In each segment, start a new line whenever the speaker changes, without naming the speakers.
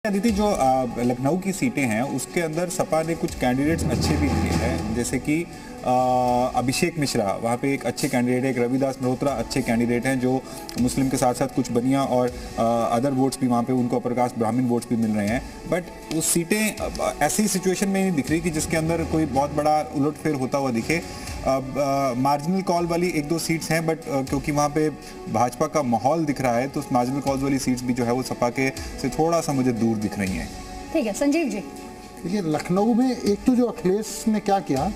अदिति, जो लखनऊ की सीटें हैं उसके अंदर सपा ने कुछ कैंडिडेट्स अच्छे भी दिए हैं, जैसे कि अभिषेक मिश्रा वहाँ पे एक अच्छे कैंडिडेट है, एक रविदास मल्होत्रा अच्छे कैंडिडेट हैं जो मुस्लिम के साथ साथ कुछ बनिया और अदर वोट्स भी वहाँ पे उनको अपर कास्ट ब्राह्मण वोट्स भी मिल रहे हैं। बट वो सीटें ऐसी सिचुएशन में नहीं दिख रही कि जिसके अंदर कोई बहुत बड़ा उलटफेर होता हुआ दिखे। मार्जिनल कॉल वाली एक दो सीट्स हैं, बट क्योंकि वहाँ पे भाजपा का माहौल दिख रहा है तो उस मार्जिनल कॉल वाली सीट्स भी जो है वो सपा के से थोड़ा सा मुझे दूर दिख रही हैं।
ठीक है संजीव जी।
देखिए, लखनऊ में एक तो जो अखिलेश ने क्या किया,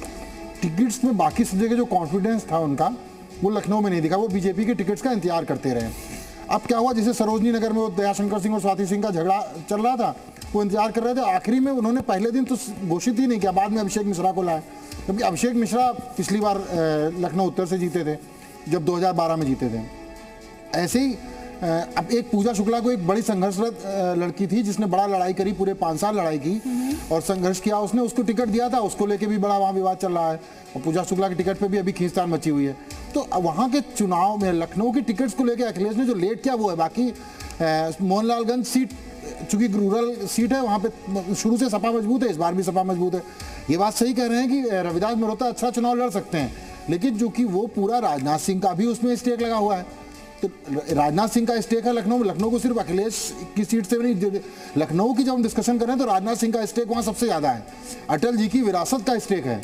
टिकट्स में बाकी सब जगह जो कॉन्फिडेंस था उनका वो लखनऊ में नहीं दिखा। वो बीजेपी के टिकट्स का इंतजार करते रहे। अब क्या हुआ, जैसे सरोजनी नगर में वो दयाशंकर सिंह और स्वाति सिंह का झगड़ा चल रहा था, वो इंतजार कर रहे थे। आखिरी में उन्होंने पहले दिन तो घोषित ही नहीं किया, बाद में अभिषेक मिश्रा को लाया, क्योंकि अभिषेक मिश्रा पिछली बार लखनऊ उत्तर से जीते थे जब 2012 में जीते थे। ऐसे ही अब एक पूजा शुक्ला को एक बड़ी संघर्षरत लड़की थी जिसने बड़ा लड़ाई करी, पूरे 5 साल लड़ाई की और संघर्ष किया, उसने उसको टिकट दिया था, उसको लेके भी बड़ा वहाँ विवाद चल रहा है और पूजा शुक्ला की टिकट पे भी अभी खींचतान मची हुई है। तो वहाँ के चुनाव में लखनऊ की टिकट्स को लेकर अखिलेश ने जो लेट किया वो है। बाकी मोहनलालगंज सीट चूंकि रूरल सीट है, वहाँ पे शुरू से सपा मजबूत है, इस बार भी सपा मजबूत है। ये बात सही कह रहे हैं कि रविदास मल्होत्रा अच्छा चुनाव लड़ सकते हैं, लेकिन चूंकि वो पूरा राजनाथ सिंह का भी उसमें स्टेक लगा हुआ है, तो राजनाथ सिंह का स्टेक है लखनऊ में। लखनऊ को सिर्फ अखिलेश की सीट से नहीं, लखनऊ की जब हम डिस्कशन कर रहे हैं तो राजनाथ सिंह का स्टेक वहाँ सबसे ज़्यादा है। अटल जी की विरासत का स्टेक है,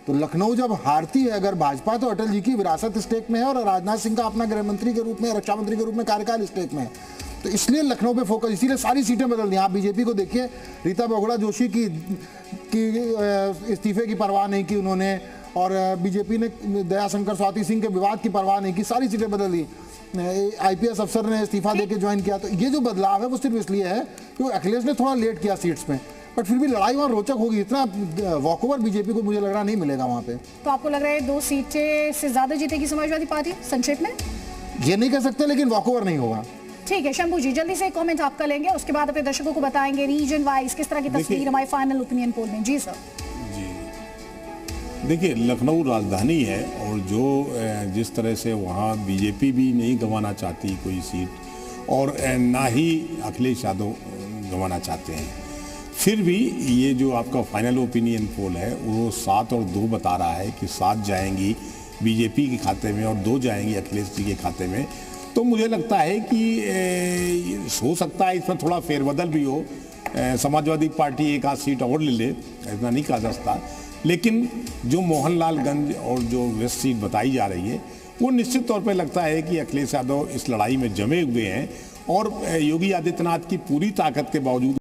तो लखनऊ जब हारती है अगर भाजपा, तो अटल जी की विरासत स्टेक में है और राजनाथ सिंह का अपना गृह मंत्री के रूप में, रक्षा मंत्री के रूप में कार्यकाल स्टेक में है। तो इसलिए लखनऊ पे फोकस, इसीलिए सारी सीटें बदल दी। आप बीजेपी को देखिए, रीता बहुगुणा जोशी की इस्तीफे की परवाह नहीं की उन्होंने, और बीजेपी ने दयाशंकर स्वाति सिंह के विवाद की परवाह नहीं की, सारी सीटें बदल दी। आईपीएस अफसर ने इस्तीफा देके ज्वाइन किया। तो ये जो बदलाव है वो सिर्फ इसलिए है कि अखिलेश ने थोड़ा लेट किया सीट्स में, बट फिर भी लड़ाई वहाँ रोचक होगी। इतना वॉकओवर बीजेपी को मुझे लग रहा नहीं मिलेगा वहाँ पे।
तो आपको लग रहा है 2 सीटें से ज्यादा जीतेगी समाजवादी पार्टी? संक्षेप में
ये नहीं कह सकते, लेकिन वॉकओवर नहीं होगा।
ठीक है शंभू जी, जल्दी से एक कमेंट आपका लेंगे, उसके बाद अपने दर्शकों को बताएंगे रीजन वाइज किस तरह की तस्वीर हमारे फाइनल ओपिनियन पोल में। जी सर।
देखिए, लखनऊ राजधानी है और जो जिस तरह से वहाँ बीजेपी भी नहीं गंवाना चाहती कोई सीट और ना ही अखिलेश यादव गंवाना चाहते हैं, फिर भी ये जो आपका फाइनल ओपिनियन पोल है वो 7 और 2 बता रहा है कि 7 जाएंगी बीजेपी के खाते में और 2 जाएंगी अखिलेश जी के खाते में। तो मुझे लगता है कि हो सकता है इसमें थोड़ा फेरबदल भी हो, समाजवादी पार्टी 1 आध सीट और ले ले, इतना नहीं कहा जा सकता। लेकिन जो मोहनलालगंज और जो वेस्ट सीट बताई जा रही है वो निश्चित तौर पे लगता है कि अखिलेश यादव इस लड़ाई में जमे हुए हैं और योगी आदित्यनाथ की पूरी ताकत के बावजूद